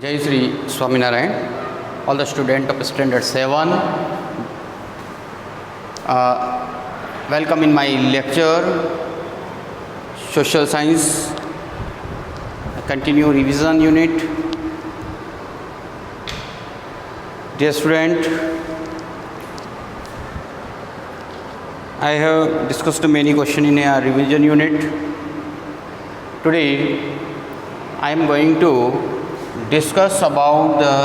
Jai Sri Swaminarayan, all the students of standard 7, welcome in my lecture, Social Science, continue revision unit. Dear student, I have discussed many questions in a revision unit. Today, I am going to discuss about the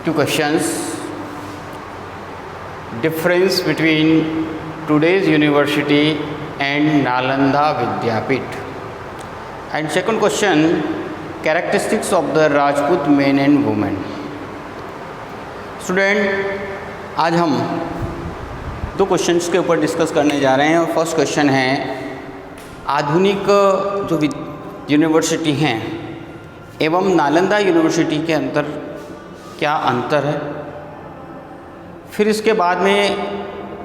two questions, difference between today's university and Nalanda Vidyapit, and second question, characteristics of the Rajput men and women. Student, आज हम दो questions के ऊपर discuss करने जा रहे हैं और फर्स्ट क्वेश्चन है आधुनिक जो यूनिवर्सिटी हैं एवं नालंदा यूनिवर्सिटी के अंदर क्या अंतर है। फिर इसके बाद में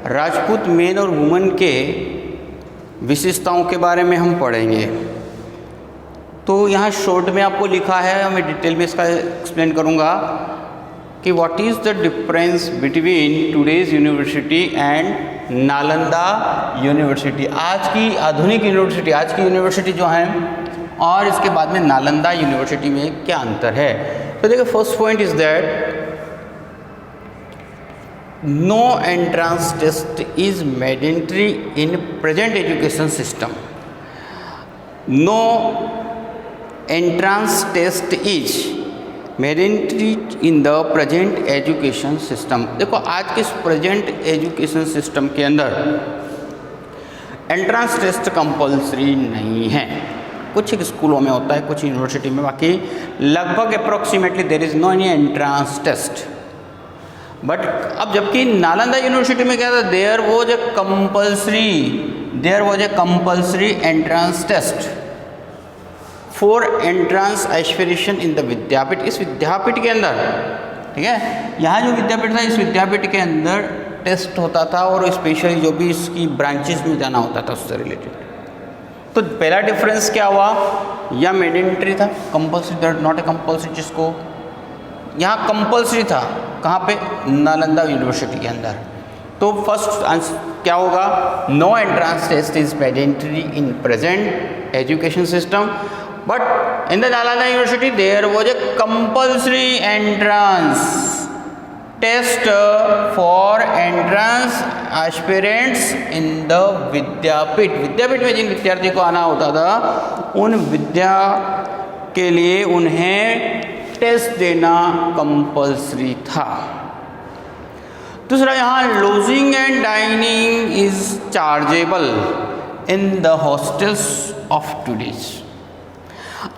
राजपूत मेन और वुमेन के विशेषताओं के बारे में हम पढ़ेंगे। तो यहाँ शॉर्ट में आपको लिखा है, मैं डिटेल में इसका एक्सप्लेन करूँगा कि what is the difference between today's university and Nalanda university. आज की आधुनिक यूनिवर्सिटी, आज की यूनिवर्सिटी जो है और इसके बाद में नालंदा यूनिवर्सिटी में क्या अंतर है। तो देखिए, first point is that no entrance test is mandatory in present education system. No entrance test is mandatory in the present education system. देखो, आज के प्रेजेंट एजुकेशन सिस्टम के अंदर एंट्रेंस टेस्ट कंपलसरी नहीं है। कुछ स्कूलों में होता है, कुछ यूनिवर्सिटी में, बाकी लगभग approximately there is no any entrance test. But अब जबकि नालंदा यूनिवर्सिटी में क्या था, there was a compulsory entrance test for entrance aspiration in the vidyapeeth. इस विद्यापीठ के अंदर, ठीक है, यहाँ जो विद्यापीठ था, इस विद्यापीठ के अंदर टेस्ट होता था और स्पेशली जो भी इसकी ब्रांचेस में जाना होता था उससे रिलेटेड। तो पहला डिफरेंस क्या हुआ, या मैंडेटरी था, compulsory, that not a compulsory, जिसको यहाँ कंपल्सरी था, कहाँ पे, नालंदा यूनिवर्सिटी के अंदर। तो फर्स्ट आंसर क्या होगा, no entrance test is mandatory in present education system, but in the Nalanda university there was a compulsory entrance test for entrance aspirants in the vidyapeeth. विद्यापीठ में जिन विद्यार्थी को आना होता था, उन विद्या के लिए उन्हें टेस्ट देना कंपल्सरी था। दूसरा, यहाँ lodging and dining is chargeable in the hostels of today's.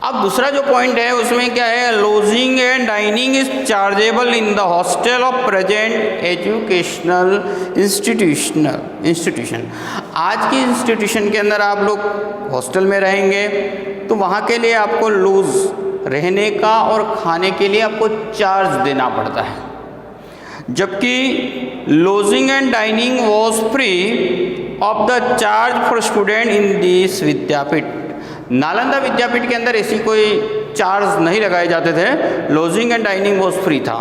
अब दूसरा जो पॉइंट है उसमें क्या है, lodging and dining is chargeable in the hostel of present educational institution. आज की इंस्टीट्यूशन के अंदर आप लोग हॉस्टल में रहेंगे तो वहाँ के लिए आपको लॉज, रहने का और खाने के लिए आपको चार्ज देना पड़ता है, जबकि lodging and dining was free of the charge for student in this vidyapeeth. Nalanda विद्यापीठ के अंदर ऐसी कोई चार्ज नहीं लगाए जाते थे, lodging and dining was free था,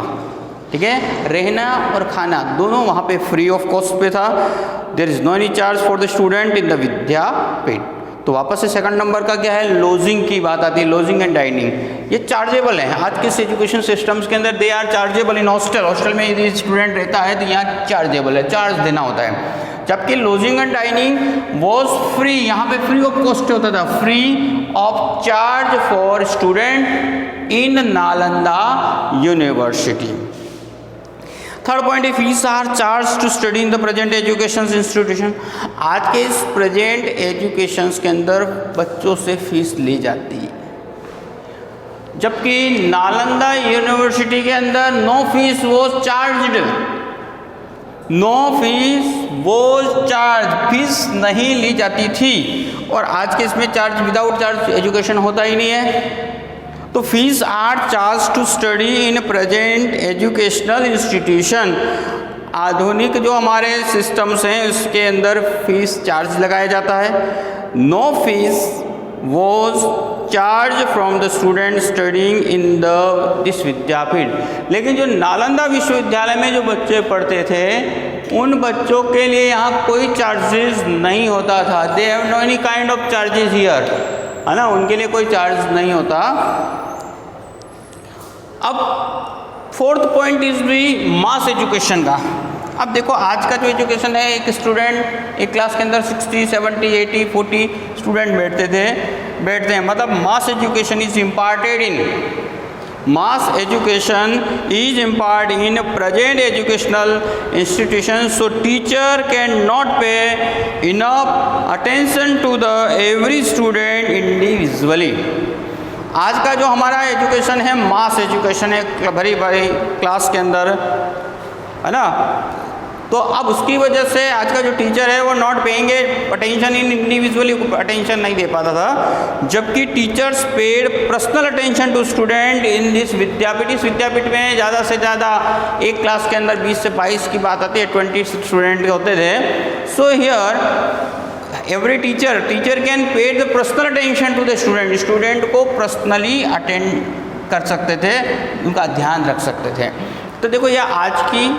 ठीक है, रहना और खाना दोनों वहाँ पे फ्री ऑफ कॉस्ट पे था। There is no any charge for the student in the vidyapeeth. तो वापस से सेकंड नंबर का क्या है, लॉजिंग की बात आती है, लॉजिंग एंड डाइनिंग ये चार्जेबल है। आज के एजुकेशन सिस्टम्स के अंदर they are chargeable in hostel. Hostel में यदि स्टूडेंट रहता है तो यहाँ चार्जेबल है, चार्ज देना होता है, जबकि lodging and dining was free, यहाँ पे फ्री ऑफ कॉस्ट होता था, free of charge for student in Nalanda university. Third point, fees are charge to study in the present education institution. आज के इस प्रेजेंट एजुकेशन के अंदर बच्चों से फीस ली जाती है, जबकि नालंदा यूनिवर्सिटी के अंदर no fees was charged, no fees was charge, fees नहीं ली जाती थी। और आज के इसमें चार्ज, विदाउट चार्ज एजुकेशन होता ही नहीं है। तो fees are charge to study in present educational institution. आधुनिक जो हमारे सिस्टम्स हैं उसके अंदर फीस चार्ज लगाया जाता है। No fees was charge from the student studying in this vidyapeeth. लेकिन जो नालंदा विश्वविद्यालय में जो बच्चे पढ़ते थे उन बच्चों के लिए यहाँ कोई चार्जेस नहीं होता था। They have no any kind of charges here, है ना, उनके लिए कोई चार्ज नहीं होता। अब fourth point is the mass education का। अब देखो आज का जो एजुकेशन है, एक स्टूडेंट एक क्लास के अंदर 60, 70, 80, 40 स्टूडेंट बैठते हैं, मतलब मास education is imparted in mass education is imparted in present educational institutions, so teacher cannot pay enough attention to the every student individually। आज का जो हमारा एजुकेशन है मास एजुकेशन है, भरी भरी क्लास के अंदर, है ना, तो अब उसकी वजह से आज का जो टीचर है वो not paying attention in individually attention नहीं दे पाता था, जबकि teachers paid personal attention to student in this vidyapeeth. इस विद्यापीठ में ज़्यादा से ज़्यादा एक क्लास के अंदर 20 से 22 की बात आती है, 20 स्टूडेंट होते थे। So here every teacher can paid the personal attention to the student को पर्सनली अटेंड कर सकते थे, उनका ध्यान रख सकते थे। तो देखो यह आज की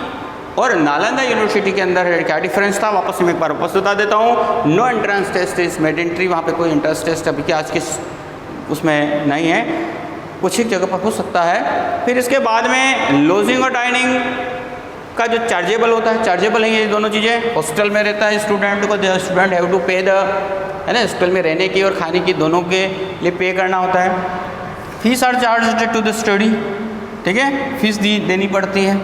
और नालंदा यूनिवर्सिटी के अंदर क्या डिफरेंस था, वापस मैं एक बार वापस बता देता हूँ। No entrance test is mandatory, वहाँ पे कोई एंट्रेंस टेस्ट अभी की आज के उसमें नहीं है, कुछ एक जगह पर हो सकता है। फिर इसके बाद में लॉजिंग और डाइनिंग का जो चार्जेबल होता है, चार्जेबल है ये दोनों चीज़ें। हॉस्टल में रहता है स्टूडेंट को, स्टूडेंट हैव टू पे द, है ना, हॉस्टल में रहने की और खाने की दोनों के लिए पे करना होता है। Fees are charge to the study, ठीक है, फीस देनी पड़ती है।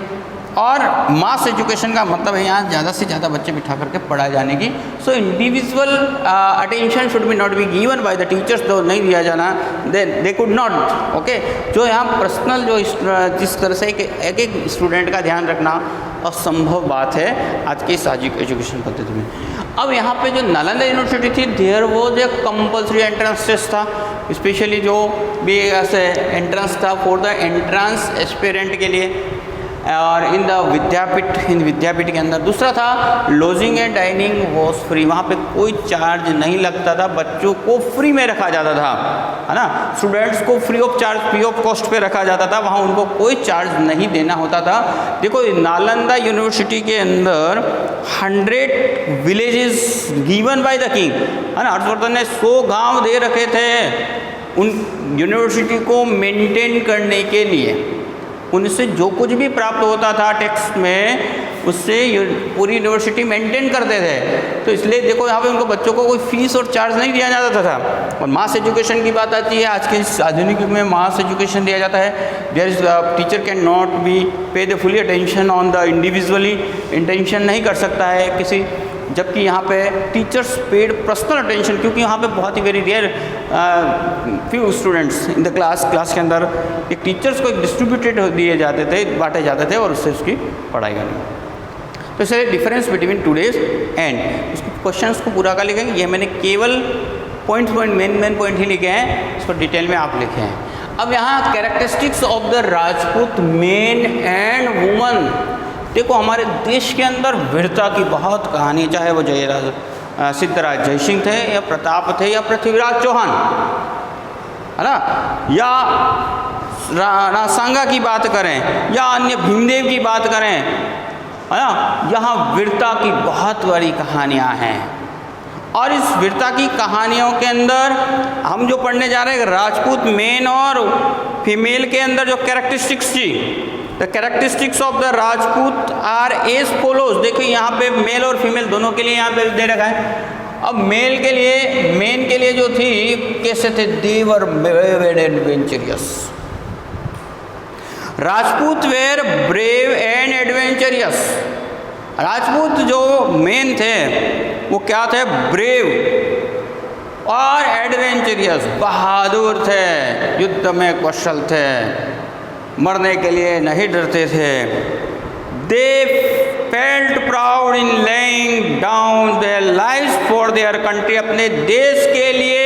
और मास एजुकेशन का मतलब है यहाँ ज़्यादा से ज़्यादा बच्चे बिठा करके पढ़ाए जाने की। So individual attention should be not be given by the teachers, तो नहीं दिया जाना, दे कुड नॉट, ओके। जो यहाँ पर्सनल जो जिस तरह से एक एक स्टूडेंट का ध्यान रखना असंभव बात है आज की इस एजुकेशन पद्धति में। अब यहाँ पे जो नालंदा यूनिवर्सिटी थी, there was a compulsory entrance test था, स्पेशली जो भी ऐसे एंट्रेंस था फॉर द एंट्रेंस एस्पिरेंट के लिए, और इन विद्यापीठ के अंदर। दूसरा था lodging and dining was free, वहाँ पे कोई चार्ज नहीं लगता था, बच्चों को फ्री में रखा जाता था, है ना, स्टूडेंट्स को free of charge, free of cost पे रखा जाता था, वहाँ उनको कोई चार्ज नहीं देना होता था। देखो नालंदा यूनिवर्सिटी के अंदर 100 villages given by the king, है ना, हर्षवर्धन ने 100 गाँव दे रखे थे उन यूनिवर्सिटी को मेंटेन करने के लिए। उनसे जो कुछ भी प्राप्त होता था टैक्स में, उससे पूरी यूनिवर्सिटी मेंटेन करते थे। तो इसलिए देखो यहाँ पे उनको बच्चों को कोई फीस और चार्ज नहीं दिया जाता था। और मास एजुकेशन की बात आती है, आज के इस आधुनिक युग में मास एजुकेशन दिया जाता है। There is teacher can not be pay the fully attention on the individually, intention नहीं कर सकता है किसी, जबकि यहाँ पे टीचर्स पेड पर्सनल अटेंशन, क्योंकि यहाँ पे बहुत ही very rare few students in the class के अंदर एक टीचर्स को एक डिस्ट्रीब्यूटेड दिए जाते थे, बांटे जाते थे और उससे उसकी पढ़ाई करनी। तो इससे डिफरेंस बिटवीन टूडेज एंड उसके क्वेश्चंस को पूरा कर लिखेंगे। ये मैंने केवल मेन पॉइंट ही लिखे हैं, इसको डिटेल में आप लिखे हैं। अब यहाँ characteristics of the Rajput main and woman. देखो हमारे देश के अंदर वीरता की बहुत कहानी, चाहे वो सिद्धराज जयसिंह थे या प्रताप थे या पृथ्वीराज चौहान, है ना, या राणा सांगा की बात करें या अन्य भीमदेव की बात करें, है ना, यहाँ वीरता की बहुत बड़ी कहानियाँ हैं। और इस वीरता की कहानियों के अंदर हम जो पढ़ने जा रहे हैं राजपूत मेन और फीमेल के अंदर जो कैरेक्टरिस्टिक्स थी, the characteristics of the Rajput are as follows. देखिए यहाँ पे मेल और फीमेल दोनों के लिए यहाँ पे दे रखा है। अब मेल के लिए, मेन के लिए जो थी कैसे थे, they were brave and adventurous. Rajput were brave and adventurous. Rajput जो मेन थे वो क्या थे, ब्रेव और एडवेंचरियस, बहादुर थे, युद्ध में कौशल थे, मरने के लिए नहीं डरते थे। They felt proud in laying down their lives for their country. अपने देश के लिए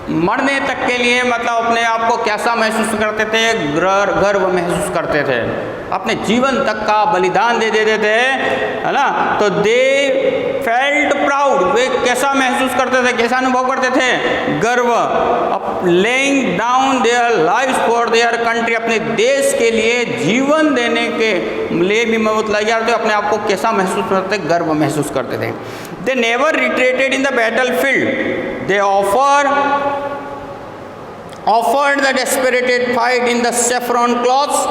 मरने तक के लिए, मतलब अपने आप को कैसा महसूस करते थे, गर्व महसूस करते थे, अपने जीवन तक का बलिदान दे देते थे, है ना। तो दे फेल्ट प्राउड, वे कैसा महसूस करते थे, कैसा अनुभव करते थे, गर्व। Laying down their lives for their country, अपने देश के लिए जीवन देने के लिए भी मतलब यार तो अपने आप को कैसा महसूस करते, गर्व महसूस करते थे। They never retreated in the battle field, they offered the desperate fight in the saffron cloths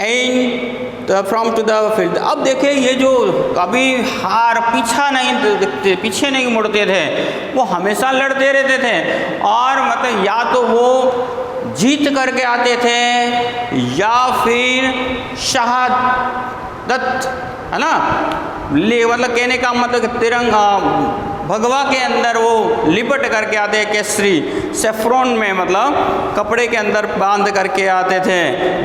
and from to the field। अब देखिए ये जो कभी हार पीछे नहीं मुड़ते थे, वो हमेशा लड़ते रहते थे, और मतलब या तो वो जीत करके आते थे या फिर शहादत, है ना, मतलब कहने का मतलब तिरंगा भगवा के अंदर वो लिपट करके आते, केसरी सेफ्रॉन में मतलब कपड़े के अंदर बांध करके आते थे।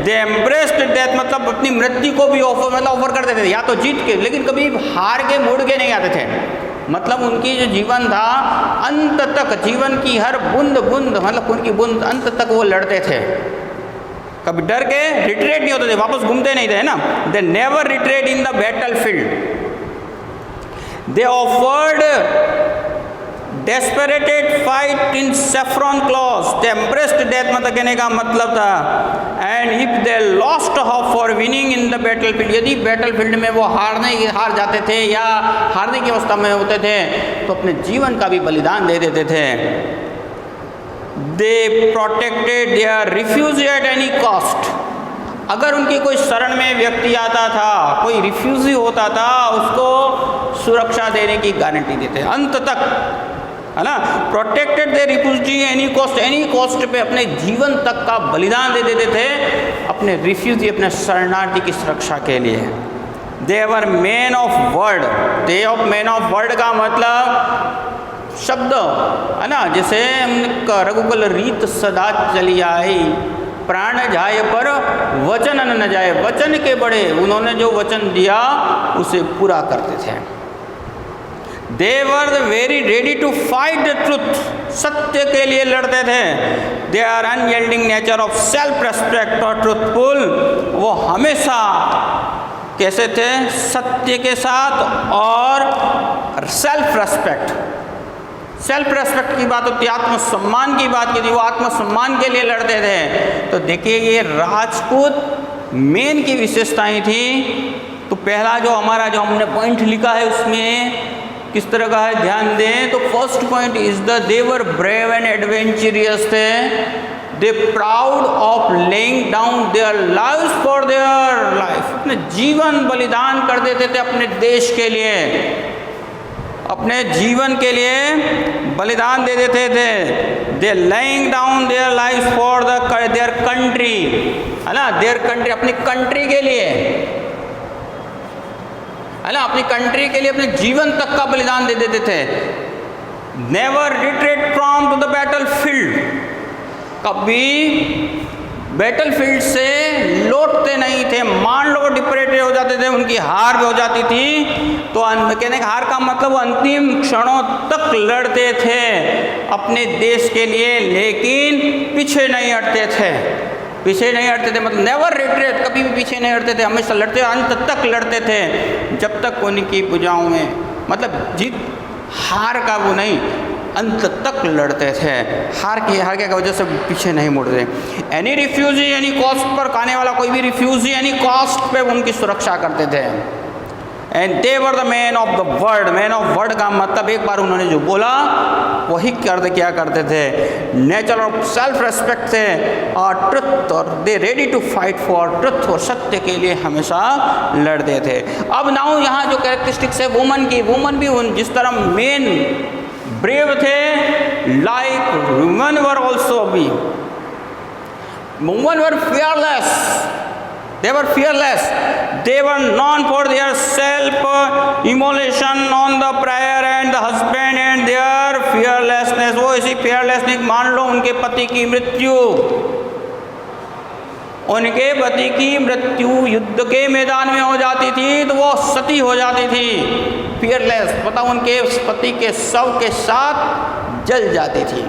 दे एम्ब्रेस्ड डेथ, मतलब अपनी मृत्यु को भी ऑफर करते थे, या तो जीत के, लेकिन कभी हार के मुड़ के नहीं आते थे। मतलब उनकी जो जीवन था अंत तक, जीवन की हर बूंद मतलब उनकी बूंद अंत तक वो लड़ते थे, कभी डर के रिट्रेट नहीं होते थे, वापस घूमते नहीं थे, है ना। They never retreat in the battle field, they offered desperated fight in saffron clothes, they embraced death, मतलब कहने का मतलब था। And if they lost hope for winning in the battle field, यदि बैटल फील्ड में वो हार जाते थे या हारने की अवस्था में होते थे तो अपने जीवन का भी बलिदान दे देते थे। They protected their refugee at any cost, अगर उनकी कोई शरण में व्यक्ति आता था, कोई रिफ्यूजी होता था, उसको सुरक्षा देने की गारंटी देते अंत तक, है ना। प्रोटेक्टेड दे रिफ्यूजी एनी कॉस्ट पे अपने जीवन तक का बलिदान दे देते थे अपने रिफ्यूजी, अपने शरणार्थी की सुरक्षा के लिए। They were man of word, they off man of word का मतलब शब्द, है ना, जैसे रघुकुल रीत सदा चली आई, प्राण जाए पर वचन न जाए, वचन के बड़े, उन्होंने जो वचन दिया उसे पूरा करते थे। They were very ready to fight the truth, सत्य के लिए लड़ते थे। They are unyielding nature of self respect और ट्रुथफुल, वो हमेशा कैसे थे, सत्य के साथ और सेल्फ रेस्पेक्ट की बात होती है, आत्मसम्मान की बात की थी, वो आत्मसम्मान के लिए लड़ते थे। तो देखिए ये राजपूत मेन की विशेषताएं थी। तो पहला जो हमारा जो हमने पॉइंट लिखा है उसमें किस तरह का है, ध्यान दें। तो first point is they were brave and adventurous थे, they proud of laying down their lives for their life, अपने जीवन बलिदान कर देते थे अपने देश के लिए, अपने जीवन के लिए बलिदान दे देते थे। They laying down their lives for their country, है ना, देयर कंट्री, अपनी कंट्री के लिए, है ना, अपनी कंट्री के लिए अपने जीवन तक का बलिदान दे देते थे। Never retreat from to the battle field, कभी बैटल फील्ड से लौटते नहीं थे। मान लो डिप्रेटेड हो जाते थे, उनकी हार भी हो जाती थी, तो कहने का हार का मतलब वो अंतिम क्षणों तक लड़ते थे अपने देश के लिए, लेकिन पीछे नहीं हटते थे, मतलब नेवर रिट्रीट, कभी भी पीछे नहीं हटते थे, हमेशा लड़ते, अंत तक लड़ते थे, जब तक उनकी भुजाओं में, मतलब जीत हार का वो नहीं, अंत तक लड़ते थे, हार की वजह से पीछे नहीं मुड़ते। एनी रिफ्यूजी यानी कॉस्ट पर आने वाला कोई भी रिफ्यूजी यानी कॉस्ट पे उनकी सुरक्षा करते थे। And they were the man of the word, man of word का मतलब एक बार उन्होंने जो बोला वही क्या करते थे, नेचर ऑफ सेल्फ रेस्पेक्ट थे, और ट्रुथ, और they ready to fight for truth, और सत्य के लिए हमेशा लड़ते थे। अब नाउ यहाँ जो कैरेक्टरिस्टिक्स है वुमन की, वुमन भी जिस तरह मेन ब्रेव थे, like woman were also be, woman were fearless, they were fearless, they were known for their self immolation on the prayer and the husband and their fearlessness। वो इसी fearlessness, मान लो उनके पति की मृत्यु युद्ध के मैदान में हो जाती थी तो वो सती हो जाती थी, fearless, पता उनके पति के शव के साथ जल जाती थी।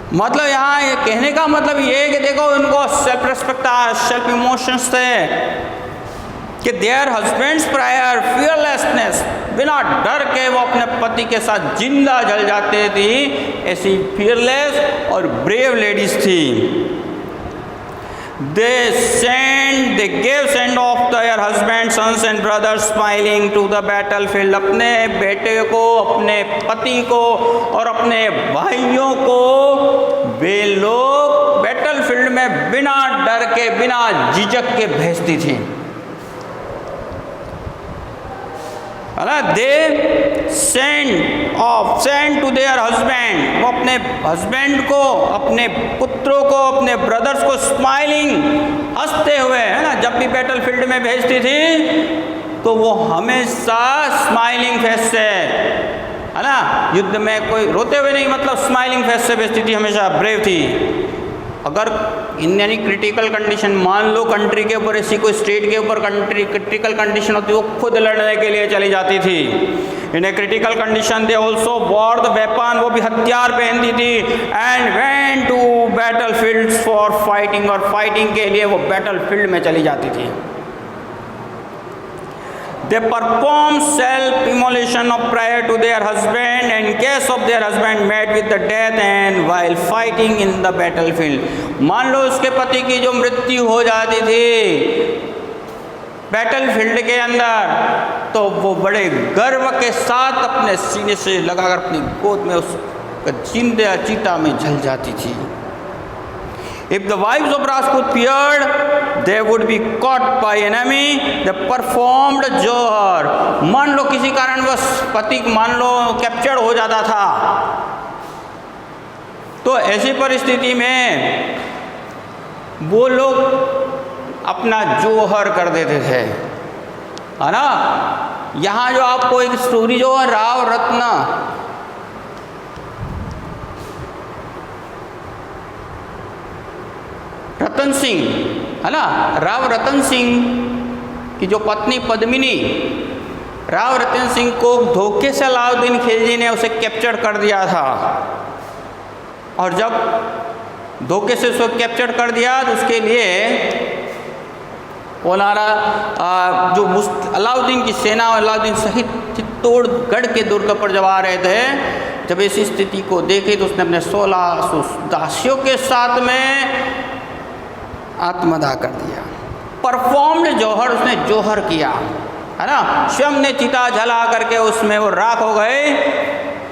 मतलब यहाँ ये कहने का मतलब ये है कि देखो उनको सेल्फ रेस्पेक्ट था, सेल्फ इमोशंस थे, कि देयर हस्बैंड्स प्रायर फियरलेसनेस, बिना डर के वो अपने पति के साथ जिंदा जल जाते थी, ऐसी फियरलेस और ब्रेव लेडीज थी। they gave send off their husbands, sons and brothers smiling to the battlefield। अपने बेटे को, अपने पति को और अपने भाइयों को वे लोग बैटलफील्ड में बिना डर के, बिना झिझक के भेजती थी। They send to their husband, वो अपने हस्बैंड को, अपने पुत्रों को, अपने ब्रदर्स को स्माइलिंग, हंसते हुए, है ना, जब भी बैटलफील्ड में भेजती थी तो वो हमेशा स्माइलिंग फेस से, है ना, युद्ध में कोई रोते हुए नहीं, मतलब स्माइलिंग फेस से भेजती थी, हमेशा ब्रेव थी। अगर इन यानी क्रिटिकल कंडीशन, मान लो कंट्री के ऊपर, ऐसी कोई स्टेट के ऊपर क्रिटिकल कंडीशन होती, वो खुद लड़ने के लिए चली जाती थी। In a critical condition they also wore the weapon, वो भी हथियार पहनती थी। And went to battlefields for fighting, और फाइटिंग के लिए वो बैटलफील्ड में चली जाती थी। They perform self-immolation of prayer to their husband in case of their husband met with the death and while fighting in the battlefield। मान लो उसके पति की जो मृत्यु हो जाती थी बैटलफील्ड के अंदर, तो वो बड़े गर्व के साथ अपने सीने से लगाकर अपनी गोद में उसका जिंदा चीता में जल जाती थी। If the wives of Rajput feared they would be caught by enemy, they performed जोहर। मान लो किसी कारणवश पति मान लो कैप्चर हो जाता था, तो ऐसी परिस्थिति में वो लोग अपना जोहर कर देते थे, है ना। यहाँ जो आपको एक स्टोरी जो है राव रत्न, रतन सिंह, है ना, राव रतन सिंह की जो पत्नी पद्मिनी, राव रतन सिंह को धोखे से अलाउद्दीन खिलजी ने उसे कैप्चर कर दिया था, और जब धोखे से उसको कैप्चर कर दिया तो उसके लिए ओनारा जो अलाउद्दीन की सेना, अलाउद्दीन सहित चित्तौड़गढ़ के दुर्ग पर जब आ रहे थे, जब ऐसी स्थिति को देखे तो उसने अपने 1600 दासियों के साथ में आत्मदाह कर दिया। परफॉर्म्ड जोहर, उसने जोहर किया, है ना, स्वयं ने चिता जला करके उसमें वो राख हो गए,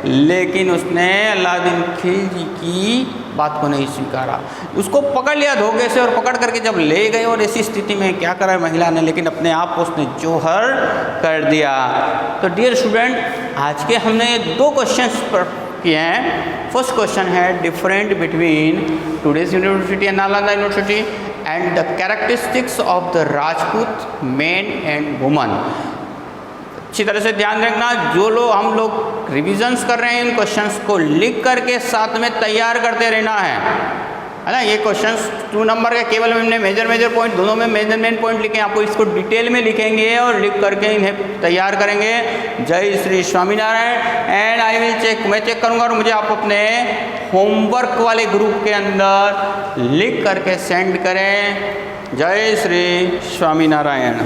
लेकिन उसने अलाउद्दीन खिलजी की बात को नहीं स्वीकारा। उसको पकड़ लिया धोखे से, और पकड़ करके जब ले गए, और ऐसी स्थिति में क्या करा महिला ने, लेकिन अपने आप को उसने जोहर कर दिया। तो डियर स्टूडेंट, आज के हमने 2 क्वेश्चंस किए हैं। फर्स्ट क्वेश्चन है different between today's university and Nalanda university and the characteristics of the Rajput man and woman. अच्छी तरह से ध्यान रखना, जो लोग हम लोग रिविजन्स कर रहे हैं, इन क्वेश्चंस को लिख करके साथ में तैयार करते रहना है ना। ये क्वेश्चंस 2 नंबर के केवल हमने मेजर पॉइंट, दोनों में मेजरमेंट पॉइंट लिखे, आपको इसको डिटेल में लिखेंगे और लिख करके इन्हें तैयार करेंगे। जय Shri Swaminarayan. And I will check, मैं चेक करूँगा, और मुझे आप अपने होमवर्क वाले ग्रुप के अंदर लिख करके सेंड करें। जय श्री स्वामीनारायण।